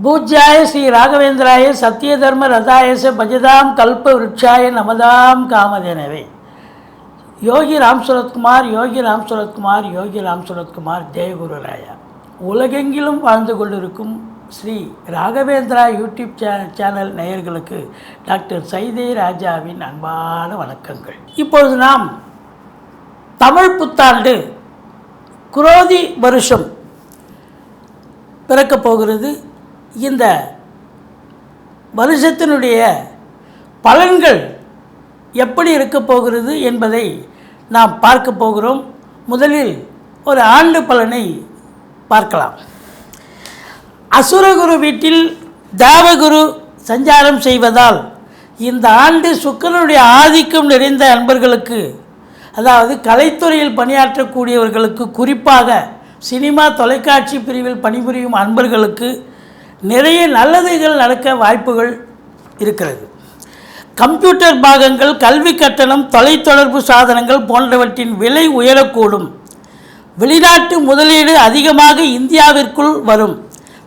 பூஜ்யாய ஸ்ரீ ராகவேந்திராய சத்யதர்ம ரதாயச பஜதாம் கல்ப விருட்சாய நமதாம் காமதேனவே. யோகி ராம் சுரத்குமார் யோகி ராம் சுரத்குமார் யோகி ராம் சுரத்குமார் ஜெயகுருராயா. உலகெங்கிலும் வாழ்ந்து கொண்டிருக்கும் ஸ்ரீ ராகவேந்திரா யூடியூப் சேனல் நேயர்களுக்கு டாக்டர் சைதே ராஜாவின் அன்பான வணக்கங்கள். இப்பொழுது நாம் தமிழ் புத்தாண்டு குரோதி வருஷம் பிறக்கப் போகிறது. இந்த வருஷத்தினுடைய பலன்கள் எப்படி இருக்கப் போகிறது என்பதை நாம் பார்க்க போகிறோம். முதலில் ஒரு ஆண்டு பலனை பார்க்கலாம். அசுரகுரு வீட்டில் தேவகுரு சஞ்சாரம் செய்வதால் இந்த ஆண்டு சுக்கிரனுடைய ஆதிக்கம் நிறைந்த அன்பர்களுக்கு, அதாவது கலைத்துறையில் பணியாற்றக்கூடியவர்களுக்கு, குறிப்பாக சினிமா தொலைக்காட்சி பிரிவில் பணிபுரியும் அன்பர்களுக்கு நிறைய நல்லதுகள் நடக்க வாய்ப்புகள் இருக்கிறது. கம்ப்யூட்டர் பாகங்கள், கல்வி கட்டணம், தொலைத்தொடர்பு சாதனங்கள் போன்றவற்றின் விலை உயரக்கூடும். வெளிநாட்டு முதலீடு அதிகமாக இந்தியாவிற்குள் வரும்.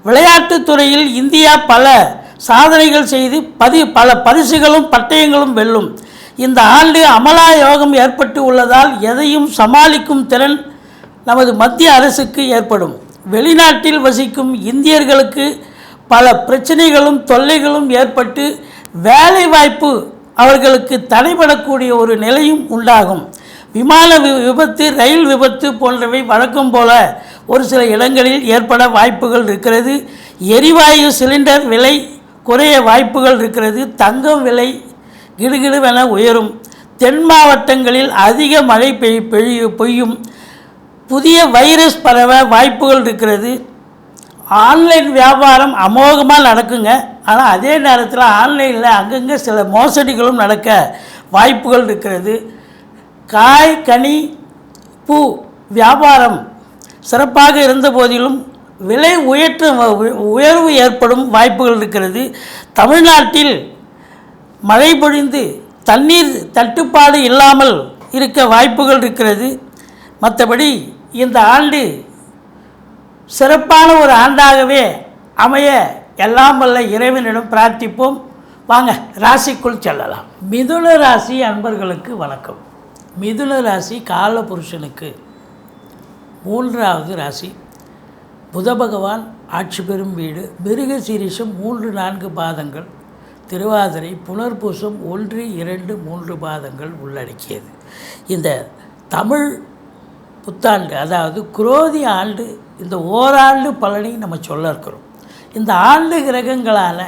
விளையாட்டுத் துறையில் இந்தியா பல சாதனைகள் செய்து பல பரிசுகளும் பட்டயங்களும் வெல்லும். இந்த ஆண்டு அமலா யோகம் ஏற்பட்டு உள்ளதால் எதையும் சமாளிக்கும் திறன் நமது மத்திய அரசுக்கு ஏற்படும். வெளிநாட்டில் வசிக்கும் இந்தியர்களுக்கு பல பிரச்சனைகளும் தொல்லைகளும் ஏற்பட்டு வேலை வாய்ப்பு அவர்களுக்கு தடைபடக்கூடிய ஒரு நிலையும் உண்டாகும். விமான விபத்து, ரயில் விபத்து போன்றவை வழக்கம் போல ஒரு சில இடங்களில் ஏற்பட வாய்ப்புகள் இருக்கிறது. எரிவாயு சிலிண்டர் விலை குறைய வாய்ப்புகள் இருக்கிறது. தங்கம் விலை கிடுகிடுவென உயரும். தென் மாவட்டங்களில் அதிக மழை பெய்யும். புதிய வைரஸ் பரவ வாய்ப்புகள் இருக்கிறது. ஆன்லைன் வியாபாரம் அமோகமாக நடக்குங்க. ஆனால் அதே நேரத்தில் ஆன்லைனில் அங்கங்கே சில மோசடிகளும் நடக்க வாய்ப்புகள் இருக்கிறது. காய், கனி, பூ வியாபாரம் சிறப்பாக இருந்த போதிலும் விலை உயர்வு ஏற்படும் வாய்ப்புகள் இருக்கிறது. தமிழ்நாட்டில் மழை பொழிந்து தண்ணீர் தட்டுப்பாடு இல்லாமல் இருக்க வாய்ப்புகள் இருக்கிறது. மற்றபடி இந்த ஆண்டு சிறப்பான ஒரு ஆண்டாகவே அமைய எல்லாம் வல்ல இறைவனிடம் பிரார்த்திப்போம். வாங்க ராசிக்குள் செல்லலாம். மிதுன ராசி அன்பர்களுக்கு வணக்கம். மிதுன ராசி காலபுருஷனுக்கு 3வது ராசி. புத பகவான் ஆட்சி பெறும் வீடு. மிருக சீரிஷம் 3-4 பாதங்கள், திருவாதிரை புனர்பூசம் 1-2-3 பாதங்கள் உள்ளடக்கியது. இந்த தமிழ் புத்தாண்டு, அதாவது குரோதி ஆண்டு, இந்த ஓராண்டு பலனை நம்ம சொல்ல இருக்கிறோம். இந்த ஆண்டு கிரகங்களான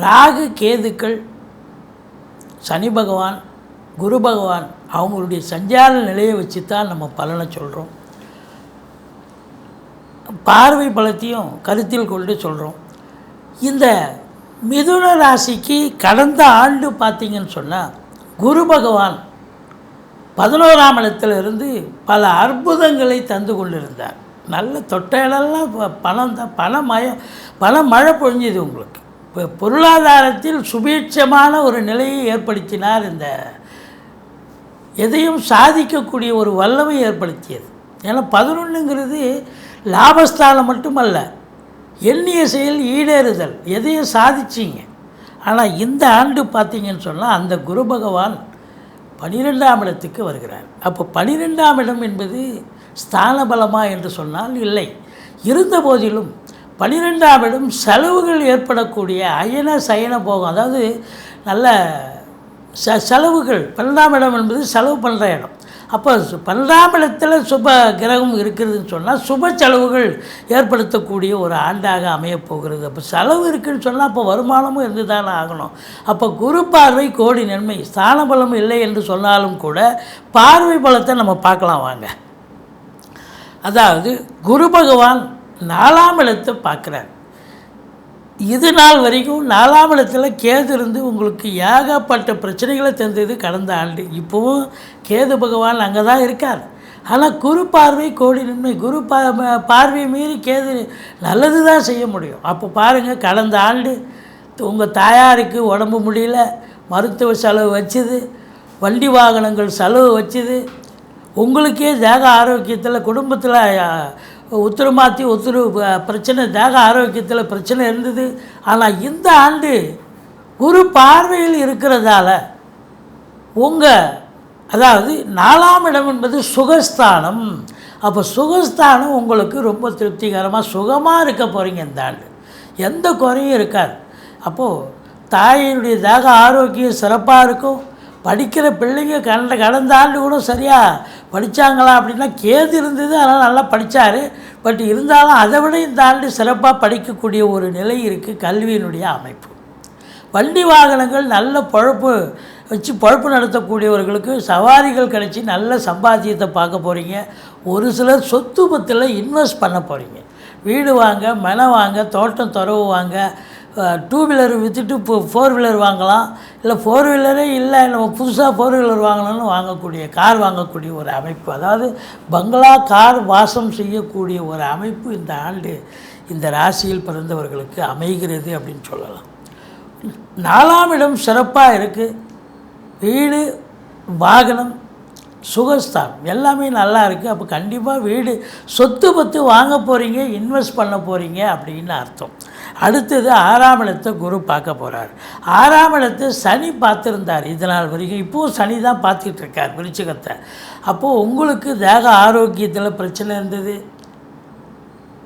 ராகு, கேதுக்கள், சனி பகவான், குரு பகவான் அவங்களுடைய சஞ்சார நிலையை வச்சு தான் நம்ம பலனை சொல்கிறோம். பார்வை பலத்தையும் கருத்தில் கொண்டு சொல்கிறோம். இந்த மிதுன ராசிக்கு கடந்த ஆண்டு பார்த்திங்கன்னு சொன்னால் குரு பகவான் 11ஆம் இடத்திலிருந்து பல அற்புதங்களை தந்து கொண்டிருந்தார். நல்ல தொட்ட இடம்லாம் பண மழை பொழிஞ்சுது. உங்களுக்கு இப்போ பொருளாதாரத்தில் சுபீட்சமான ஒரு நிலையை ஏற்படுத்தினார். இந்த எதையும் சாதிக்கக்கூடிய ஒரு வல்லமை ஏற்படுத்தியது. ஏன்னா 11ங்கிறது லாபஸ்தானம் மட்டுமல்ல, எண்ணிய செயல் ஈடேறுதல், எதையும் சாதிச்சிங்க. ஆனால் இந்த ஆண்டு பார்த்திங்கன்னு சொன்னால் அந்த குரு பகவான் 12ஆம் இடத்துக்கு வருகிறார். அப்போ 12ஆம் இடம் என்பது ஸ்தான பலமா என்று சொன்னால் இல்லை. இருந்த போதிலும் 12ஆம் இடம் செலவுகள் ஏற்படக்கூடிய அயன சயன போகும். அதாவது நல்ல செலவுகள். 12ஆம் இடம் என்பது செலவு பண்ணுற இடம். அப்போ 12ஆம் இடத்துல சுப கிரகம் இருக்கிறதுன்னு சொன்னால் சுப செலவுகள் ஏற்படுத்தக்கூடிய ஒரு ஆண்டாக அமையப்போகிறது. அப்போ செலவு இருக்குதுன்னு சொன்னால் அப்போ வருமானமும் இருந்து தானே ஆகணும். அப்போ குரு பார்வை கோடி நன்மை. ஸ்தான பலம் இல்லை என்று சொன்னாலும் கூட பார்வை பலத்தை நம்ம பார்க்கலாம் வாங்க. அதாவது குரு பகவான் 4ஆம் இடத்தை பார்க்குறார். இது நாள் வரைக்கும் 4ஆம் இடத்துல கேது இருந்து உங்களுக்கு ஏகப்பட்ட பிரச்சனைகளை தந்தது கடந்த ஆண்டு. இப்போவும் கேது பகவான் அங்கே தான் இருக்கார். ஆனால் குரு பார்வை கோடி நன்மை. குரு பார்வையை மீறி கேது நல்லது தான் செய்ய முடியும். அப்போ பாருங்கள், கடந்த ஆண்டு உங்கள் தாயாருக்கு உடம்பு முடியல, மருத்துவ செலவு வச்சுது, வண்டி வாகனங்கள் செலவு வச்சுது, உங்களுக்கே தேக ஆரோக்கியத்தில் குடும்பத்தில் உத்தர மாற்றி பிரச்சனை, தேக ஆரோக்கியத்தில் பிரச்சனை இருந்தது. ஆனால் இந்த ஆண்டு குரு பார்வையில் இருக்கிறதால அதாவது 4ஆம் இடம் என்பது சுகஸ்தானம். அப்போ சுகஸ்தானம் உங்களுக்கு ரொம்ப திருப்திகரமாக சுகமாக இருக்க போகிறீங்க இந்த ஆண்டு. எந்த குறையும் இருக்காது. அப்போது தாயினுடைய தேக ஆரோக்கியம் சிறப்பாக இருக்கும். படிக்கிற பிள்ளைங்க கடந்த ஆண்டு கூட சரியாக படித்தாங்களா அப்படின்னா கேது இருந்தது, அதனால் நல்லா படித்தார். பட் இருந்தாலும் அதை விட இந்த ஆண்டு சிறப்பாக படிக்கக்கூடிய ஒரு நிலை இருக்குது கல்வியினுடைய அமைப்பு. வண்டி வாகனங்கள் நல்ல பொழப்பு நடத்தக்கூடியவர்களுக்கு சவாரிகள் கிடைச்சி நல்ல சம்பாத்தியத்தை பார்க்க போகிறீங்க. ஒரு சிலர் சொத்து பத்தில் இன்வெஸ்ட் பண்ண போகிறீங்க. வீடு வாங்க, மனை வாங்க, தோட்டம் துறவு வாங்க, 2 வீலர் விற்றுட்டு 4 வீலர் வாங்கலாம். இல்லை 4 வீலரே இல்லை, நம்ம புதுசாக 4 வீலர் வாங்கணும்னு கார் வாங்கக்கூடிய ஒரு அமைப்பு, அதாவது பங்களா கார் வாசம் செய்யக்கூடிய ஒரு அமைப்பு இந்த ஆண்டு இந்த ராசியில் பிறந்தவர்களுக்கு அமைகிறது அப்படின்னு சொல்லலாம். 4ஆம் இடம் சிறப்பாக இருக்குது. வீடு, வாகனம், சுகஸ்தானம் எல்லாமே நல்லா இருக்குது. அப்போ கண்டிப்பாக வீடு, சொத்து பத்து வாங்க போகிறீங்க, இன்வெஸ்ட் பண்ண போகிறீங்க அப்படின்னு அர்த்தம். அடுத்தது 6ஆம் இடத்தை குரு பார்க்க போகிறார். 6ஆம் இடத்தை சனி பார்த்துருந்தார் இதனால் வரைக்கும். இப்போது சனி தான் பார்த்துக்கிட்டு இருக்கார் விருச்சிகத்தை. அப்போது உங்களுக்கு தேக ஆரோக்கியத்தில் பிரச்சனை இருந்தது,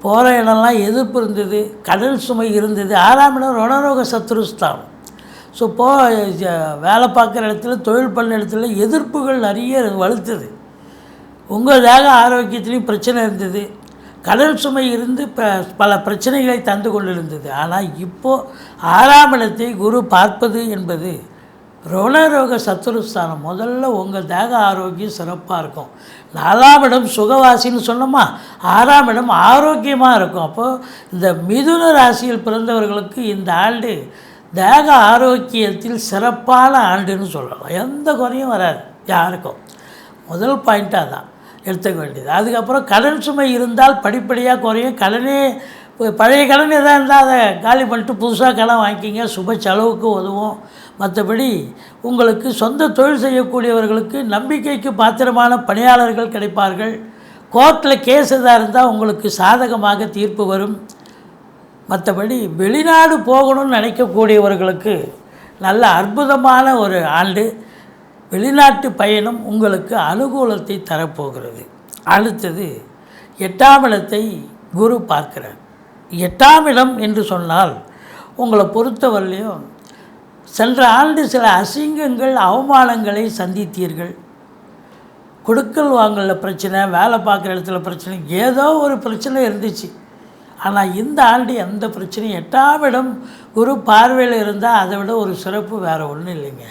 போகிற இடம்லாம் எதிர்ப்பு இருந்தது, கடல் சுமை இருந்தது. 6ஆம் இடம் ருணரோக சத்ருஸ்தானம். ஸோ வேலை பார்க்குற இடத்துல, தொழில் பண்ண இடத்துல எதிர்ப்புகள் நிறைய வலுத்துது. உங்கள் தேக ஆரோக்கியத்துலேயும் பிரச்சனை இருந்தது, கடல் சுமை இருந்து பல பிரச்சனைகளை தந்து கொண்டிருந்தது. ஆனால் இப்போது 6ஆம் இடத்தை குரு பார்ப்பது என்பது ருணரோக சத்துருஸ்தானம். முதல்ல உங்கள் தேக ஆரோக்கியம் சிறப்பாக இருக்கும். 4ஆம் இடம் சுகவாசின்னு சொன்னோமா, 6ஆம் இடம் ஆரோக்கியமாக இருக்கும். அப்போது இந்த மிதுன ராசியில் பிறந்தவர்களுக்கு இந்த ஆண்டு தேக ஆரோக்கியத்தில் சிறப்பான ஆண்டுன்னு சொல்லலாம். எந்த குறையும் வராது யாருக்கும். முதல் பாயிண்ட்டாக தான் எடுத்துக்க வேண்டியது. அதுக்கப்புறம் கடன் சுமை இருந்தால் படிப்படியாக குறையும். பழைய கடன் எதாக இருந்தால் அதை காலி பண்ணிட்டு புதுசாக கடன் வாங்கிக்கிங்க, சுப செலவுக்கு உதவும். மற்றபடி உங்களுக்கு சொந்த தொழில் செய்யக்கூடியவர்களுக்கு நம்பிக்கைக்கு பாத்திரமான பணியாளர்கள் கிடைப்பார்கள். கோர்ட்டில் கேஸ் எதாக இருந்தால் உங்களுக்கு சாதகமாக தீர்ப்பு வரும். மற்றபடி வெளிநாடு போகணும்னு நினைக்கக்கூடியவர்களுக்கு நல்ல அற்புதமான ஒரு ஆண்டு. வெளிநாட்டு பயணம் உங்களுக்கு அனுகூலத்தை தரப்போகிறது. அடுத்தது 8ஆம் இடத்தை குரு பார்க்கிறார். 8ஆம் இடம் என்று சொன்னால் உங்களை பொறுத்தவரையிலையும் சென்ற ஆண்டு சில அசிங்கங்கள், அவமானங்களை சந்தித்தீர்கள். கொடுக்கல் வாங்கலில் பிரச்சனை, வேலை பார்க்குற இடத்துல பிரச்சனை, ஏதோ ஒரு பிரச்சனை இருந்துச்சு. ஆனால் இந்த ஆண்டு எந்த பிரச்சனையும், 8ஆம் இடம் குரு பார்வையில் இருந்தால் அதை விட ஒரு சிறப்பு வேறு ஒன்றும் இல்லைங்க.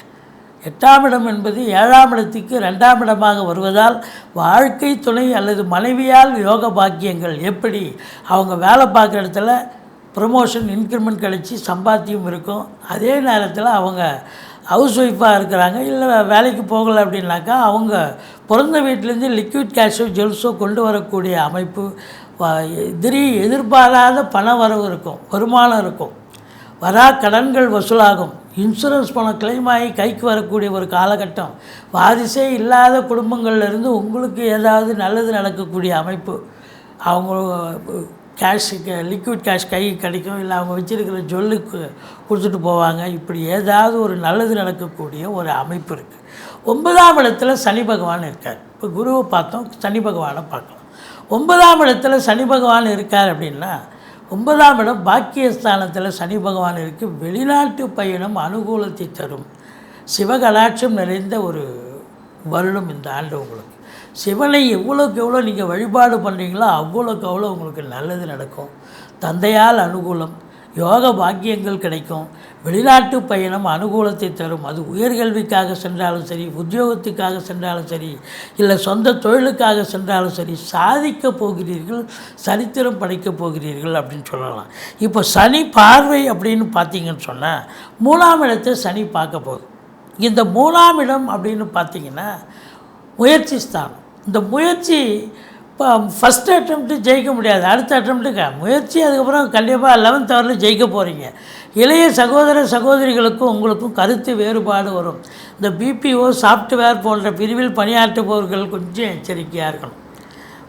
8ஆம் இடம் என்பது 7ஆம் இடத்துக்கு 2ஆம் இடமாக வருவதால் வாழ்க்கை துணை அல்லது மனைவியால் யோக பாக்கியங்கள். எப்படி அவங்க வேலை பார்க்குற இடத்துல ப்ரமோஷன், இன்க்ரிமெண்ட் கிடச்சி சம்பாத்தியம் இருக்கும். அதே நேரத்தில் அவங்க ஹவுஸ் ஒய்ஃபாக இருக்கிறாங்க, இல்லை வேலைக்கு போகலை அப்படின்னாக்கா அவங்க பிறந்த வீட்டிலேருந்து லிக்விட் கேஷோ ஜுவல்ஸோ கொண்டு வரக்கூடிய அமைப்பு, எதிர்பாராத பண வரவு இருக்கும், வருமானம் இருக்கும், வரா கடன்கள் வசூலாகும், இன்சூரன்ஸ் பணம் கிளைம் ஆகி கைக்கு வரக்கூடிய ஒரு காலகட்டம், வாரிசே இல்லாத குடும்பங்கள்லேருந்து உங்களுக்கு ஏதாவது நல்லது நடக்கக்கூடிய அமைப்பு, அவங்க லிக்விட் கேஷ் கை கிடைக்கும், இல்லை அவங்க வச்சுருக்கிற ஜொல்லுக்கு கொடுத்துட்டு போவாங்க. இப்படி ஏதாவது ஒரு நல்லது நடக்கக்கூடிய ஒரு அமைப்பு இருக்குது. 9ஆம் இடத்துல சனி பகவான் இருக்கார். இப்போ குருவை பார்த்தோம், சனி பகவானை பார்க்கலாம். 9ஆம் இடத்துல சனி பகவான் இருக்கார் அப்படின்னா, 9ஆம் இடம் பாக்கியஸ்தானத்தில் சனி பகவான் இருக்குது. வெளிநாட்டு பயணம் அனுகூலத்தை தரும். சிவகலாட்சம் நிறைந்த ஒரு வருடம் இந்த ஆண்டு உங்களுக்கு. சிவனை எவ்வளோக்கு எவ்வளோ நீங்கள் வழிபாடு பண்ணுறீங்களோ அவ்வளோக்கு அவ்வளோ உங்களுக்கு நல்லது நடக்கும். தந்தையால் அனுகூலம், யோக பாக்கியங்கள் கிடைக்கும். வெளிநாட்டு பயணம் அனுகூலத்தை தரும். அது உயர்கல்விக்காக சென்றாலும் சரி, உத்தியோகத்துக்காக சென்றாலும் சரி, இல்லை சொந்த தொழிலுக்காக சென்றாலும் சரி, சாதிக்கப் போகிறீர்கள், சரித்திரம் படைக்கப் போகிறீர்கள் அப்படின்னு சொல்லலாம். இப்போ சனி பார்வை அப்படின்னு பார்த்தீங்கன்னு சொன்னால் 3ஆம் இடத்தை சனி பார்க்க போகுது. இந்த 3ஆம் இடம் அப்படின்னு பார்த்தீங்கன்னா முயற்சி ஸ்தானம். இந்த முயற்சி இப்போ ஃபஸ்ட்டு அட்டம்ப்ட்டு ஜெயிக்க முடியாது, அடுத்த அட்டம்ப்ட்டுக்கு முயற்சி, அதுக்கப்புறம் கண்டிப்பாக 11th ஹவரில் ஜெயிக்க போகிறீங்க. இளைய சகோதர சகோதரிகளுக்கும் உங்களுக்கும் கருத்து வேறுபாடு வரும். இந்த பிபிஓ சாஃப்ட்வேர் போன்ற பிரிவில் பணியாற்றுபவர்கள் கொஞ்சம் எச்சரிக்கையாக இருக்கணும்.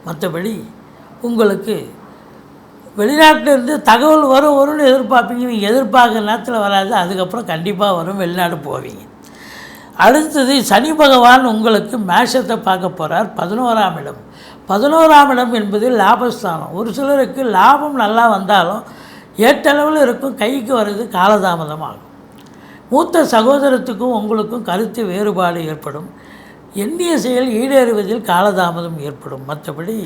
மற்றபடி உங்களுக்கு வெளிநாட்டிலேருந்து தகவல் வரும்னு எதிர்பார்ப்பீங்க. நீங்கள் எதிர்பார்க்குற நேரத்தில் வராது, அதுக்கப்புறம் கண்டிப்பாக வரும், வெளிநாடு போவீங்க. அடுத்தது சனி பகவான் உங்களுக்கு மேஷத்தை பார்க்க போகிறார். 11ஆம் இடம். 11ஆம் இடம் என்பது லாபஸ்தானம். ஒரு சிலருக்கு லாபம் நல்லா வந்தாலும் ஏற்றளவில் இருக்கும், கைக்கு வர்றது காலதாமதமாகும். மூத்த சகோதரத்துக்கும் உங்களுக்கும் கருத்து வேறுபாடு ஏற்படும். எண்ணிய செயல் ஈடேறுவதில் காலதாமதம் ஏற்படும். மற்றபடி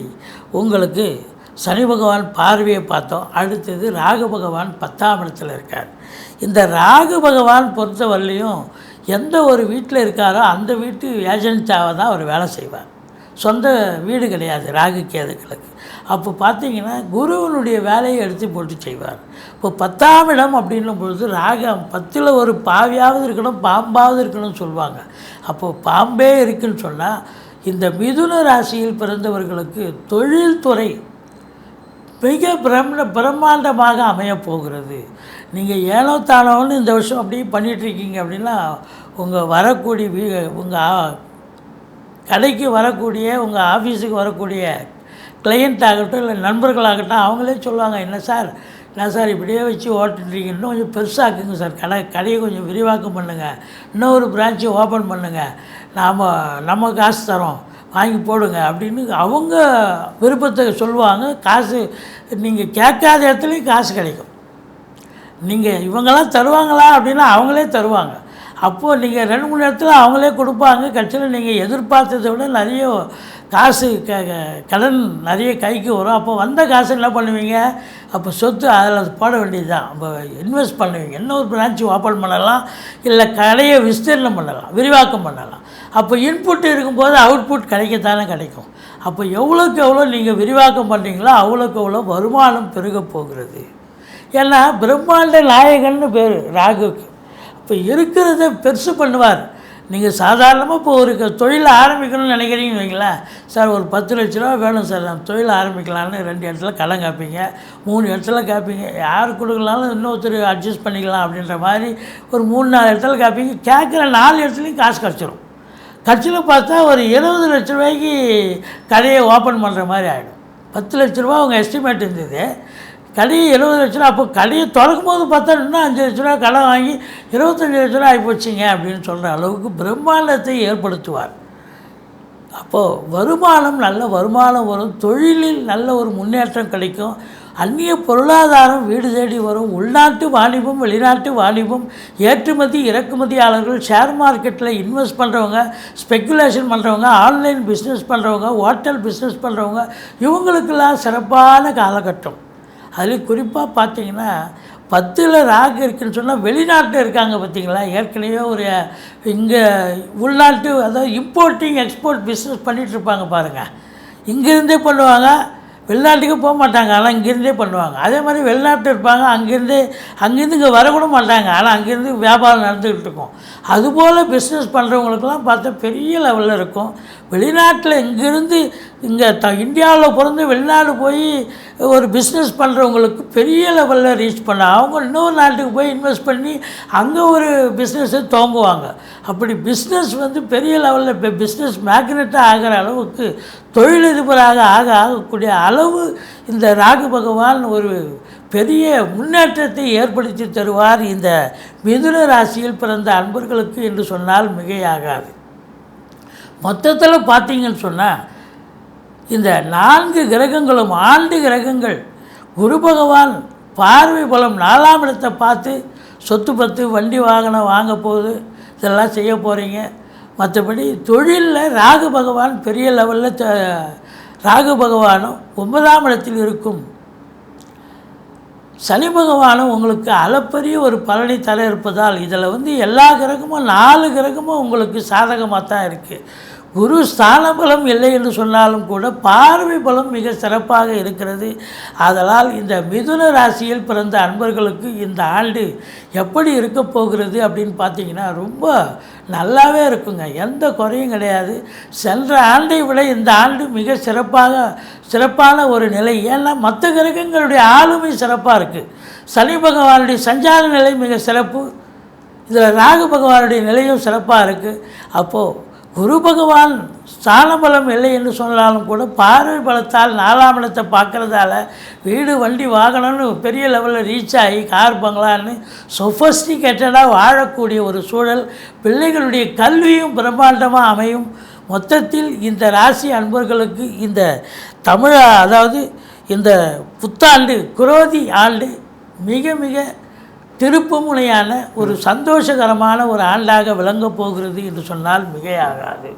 உங்களுக்கு சனி பகவான் பார்வையை பார்த்தோம். அடுத்தது ராகு பகவான் 10ஆம் இடத்தில் இருக்கார். இந்த ராகு பகவான் பொறுத்தவரையிலையும் எந்த ஒரு வீட்டில் இருக்காரோ அந்த வீட்டு ஏஜென்ட்டாக தான் அவர் வேலை செய்வார். சொந்த வீடு கிடையாது ராகு கேதுக்களுக்கு. அப்போ பார்த்தீங்கன்னா குருவனுடைய வேலையை எடுத்து போட்டு செய்வார். இப்போ 10ஆம் இடம் அப்படின்னும் பொழுது ராகம் 10ல் ஒரு பாவியாவது இருக்கணும், பாம்பாவது இருக்கணும்னு சொல்லுவாங்க. அப்போது பாம்பே இருக்குன்னு சொன்னால் இந்த மிதுன ராசியில் பிறந்தவர்களுக்கு தொழில்துறை மிக பிரம்மாண்டமாக அமையப்போகிறது. நீங்கள் ஏனோ தானோன்னு இந்த வருஷம் அப்படியே பண்ணிகிட்ருக்கீங்க அப்படின்னா உங்கள் வரக்கூடிய உங்கள் கடைக்கு வரக்கூடிய உங்கள் ஆஃபீஸுக்கு வரக்கூடிய கிளையண்ட் ஆகட்டும் இல்லை நண்பர்களாகட்டும் அவங்களே சொல்லுவாங்க, என்ன சார் இப்படியே வச்சு ஓட்டுறீங்க, இன்னும் கொஞ்சம் பெருசாக்குங்க சார், கடையை கொஞ்சம் விரிவாக்கம் பண்ணுங்கள், இன்னொரு பிரான்ச்சை ஓப்பன் பண்ணுங்கள், நம்ம காசு தரோம் வாங்கி போடுங்க அப்படின்னு அவங்க விருப்பத்தை சொல்லுவாங்க. காசு நீங்கள் கேட்காத இடத்துலையும் காசு கிடைக்கும். நீங்கள் இவங்கெல்லாம் தருவாங்களா அப்படின்னா அவங்களே தருவாங்க. அப்போது நீங்கள் 2-3 இடத்துல அவங்களே கொடுப்பாங்க. கட்சியில் நீங்கள் எதிர்பார்த்ததை விட நிறைய காசு கடன் நிறைய கைக்கு வரும். அப்போ வந்த காசு என்ன பண்ணுவீங்க, அப்போ சொத்து அதில் போட வேண்டியது தான். அப்போ இன்வெஸ்ட் பண்ணுவீங்க. இன்னொரு பிரான்ச்சு ஓப்பன் பண்ணலாம், இல்லை கடையை விஸ்தீர்ணம் பண்ணலாம், விரிவாக்கம் பண்ணலாம். அப்போ இன்புட் இருக்கும்போது அவுட்புட் கிடைக்கத்தானே கிடைக்கும். அப்போ எவ்வளோக்கு எவ்வளோ நீங்கள் விரிவாக்கம் பண்ணுறீங்களோ அவ்வளோக்கு எவ்வளோ வருமானம் பெருக போகிறது. ஏன்னா பிரம்மாண்ட நாயகன்னு பேர் ராகுக்கு. இப்போ இருக்கிறத பெருசு பண்ணுவார். நீங்கள் சாதாரணமாக இப்போ ஒரு தொழிலை ஆரம்பிக்கணும்னு நினைக்கிறீங்கன்னு வைங்களேன், சார் ஒரு 10 லட்ச ரூபா வேணும் சார், நான் தொழில் ஆரம்பிக்கலான்னு 2 இடத்துல கடன் கேட்பீங்க, 3 இடத்துல கேட்பீங்க, யார் கொடுக்கலாலும் இன்னொருத்தர் அட்ஜஸ்ட் பண்ணிக்கலாம் அப்படின்ற மாதிரி ஒரு 3-4 இடத்துல கேட்பீங்க. கேட்குற 4 இடத்துலையும் காசு கிடச்சிரும். கட்சியில் பார்த்தா ஒரு 20 லட்ச ரூபாய்க்கு கடையை ஓப்பன் பண்ணுற மாதிரி ஆகிடும். 10 லட்ச ரூபா அவங்க எஸ்டிமேட் இருந்தது, கடையை 70 லட்ச ரூபா. அப்போ கடையை திறக்கும் போது பார்த்தா இன்னும் 5 லட்ச ரூபா கடன் வாங்கி 25 லட்ச ரூபா ஆகிப்போச்சிங்க அப்படின்னு சொல்கிற அளவுக்கு பிரம்மாண்டத்தை ஏற்படுத்துவார். அப்போது வருமானம், நல்ல வருமானம் வரும், தொழிலில் நல்ல ஒரு முன்னேற்றம் கிடைக்கும், அந்நிய பொருளாதாரம் வீடு தேடி வரும், உள்நாட்டு வாணிபம் வெளிநாட்டு வாணிபம், ஏற்றுமதி இறக்குமதியாளர்கள், ஷேர் மார்க்கெட்டில் இன்வெஸ்ட் பண்ணுறவங்க, ஸ்பெக்குலேஷன் பண்ணுறவங்க, ஆன்லைன் பிஸ்னஸ் பண்ணுறவங்க, ஹோட்டல் பிஸ்னஸ் பண்ணுறவங்க, இவங்களுக்கெல்லாம் சிறப்பான காலகட்டம். அதில் குறிப்பாக பார்த்தீங்கன்னா 10ல் ராகு இருக்குதுன்னு சொன்னால் வெளிநாட்டில் இருக்காங்க பார்த்தீங்களா, ஏற்கனவே ஒரு இங்கே உள்நாட்டு அதாவது இம்போர்ட்டிங் எக்ஸ்போர்ட் பிஸ்னஸ் பண்ணிகிட்ருப்பாங்க பாருங்கள். இங்கேருந்தே பண்ணுவாங்க, வெளிநாட்டுக்கு போக மாட்டாங்க, ஆனால் இங்கேருந்தே பண்ணுவாங்க. அதே மாதிரி வெளிநாட்டில் இருப்பாங்க, அங்கேருந்து இங்கே வரக்கூட மாட்டாங்க, ஆனால் அங்கேருந்து வியாபாரம் நடந்துக்கிட்டு இருக்கும். அதுபோல் பிஸ்னஸ் பண்ணுறவங்களுக்கெல்லாம் பார்த்தா பெரிய லெவலில் இருக்கும். வெளிநாட்டில் இங்கேருந்து இங்கே இந்தியாவில் பிறந்து வெளிநாடு போய் ஒரு பிஸ்னஸ் பண்ணுறவங்களுக்கு பெரிய லெவலில் ரீச் பண்ண, அவங்க இன்னொரு நாட்டுக்கு போய் இன்வெஸ்ட் பண்ணி அங்கே ஒரு பிஸ்னஸை துவங்குவாங்க. அப்படி பிஸ்னஸ் பெரிய லெவலில் இப்போ பிஸ்னஸ் மேக்னெட்டாக ஆகிற அளவுக்கு தொழிலதிபராக ஆகக்கூடிய அளவு இந்த ராகு பகவான் ஒரு பெரிய முன்னேற்றத்தை ஏற்படுத்தி தருவார் இந்த மிதுன ராசியில் பிறந்த அன்பர்களுக்கு என்று சொன்னால் மிகையாகாது. மொத்தத்தில் பார்த்தீங்கன்னு சொன்னால் இந்த 4 கிரகங்களும் ஆண்டு கிரகங்கள். குரு பகவான் பார்வை பலம் 4ஆம் இடத்தை பார்த்து சொத்து பத்து வண்டி வாகனம் வாங்க போகுது, இதெல்லாம் செய்ய போகிறீங்க. மற்றபடி தொழிலில் ராகு பகவான் பெரிய லெவலில் ராகு பகவானும் 9ஆம் இடத்தில் இருக்கும் சனி பகவானும் உங்களுக்கு அளப்பரிய ஒரு பலனை தர இருப்பதால் இதில் எல்லா கிரகமும் 4 கிரகமும் உங்களுக்கு சாதகமாக தான் இருக்குது. குரு ஸ்தான பலம் இல்லை என்று சொன்னாலும் கூட பார்வை பலம் மிக சிறப்பாக இருக்கிறது. அதனால் இந்த மிதுன ராசியில் பிறந்த அன்பர்களுக்கு இந்த ஆண்டு எப்படி இருக்க போகிறது அப்படின்னு பார்த்தீங்கன்னா ரொம்ப நல்லாவே இருக்குங்க, எந்த குறையும் கிடையாது. சென்ற ஆண்டை விட இந்த ஆண்டு மிக சிறப்பான ஒரு நிலை. ஏன்னா மற்ற கிரகங்களுடைய ஆளுமை சிறப்பாக இருக்குது. சனி பகவானுடைய சஞ்சார நிலை மிக சிறப்பு, இதில் ராகு பகவானுடைய நிலையும் சிறப்பாக இருக்குது. அப்போது குரு பகவான் ஸ்தான பலம் இல்லை என்று சொன்னாலும் கூட பார்வை பலத்தால் 4ஆம் இடத்தை பார்க்குறதால வீடு வண்டி வாகனம்னு பெரிய லெவலில் ரீச் ஆகி கார் பங்களான்னு சொஃபஸ்டிகேட்டடாக வாழக்கூடிய ஒரு சூழல், பிள்ளைகளுடைய கல்வியும் பிரம்மாண்டமாக அமையும். மொத்தத்தில் இந்த ராசி அன்பர்களுக்கு இந்த அதாவது இந்த புத்தாண்டு குரோதி ஆண்டு மிக மிக திருப்புமுனையான ஒரு சந்தோஷகரமான ஒரு ஆண்டாக விளங்கப் போகிறது என்று சொன்னால் மிகையாகாது.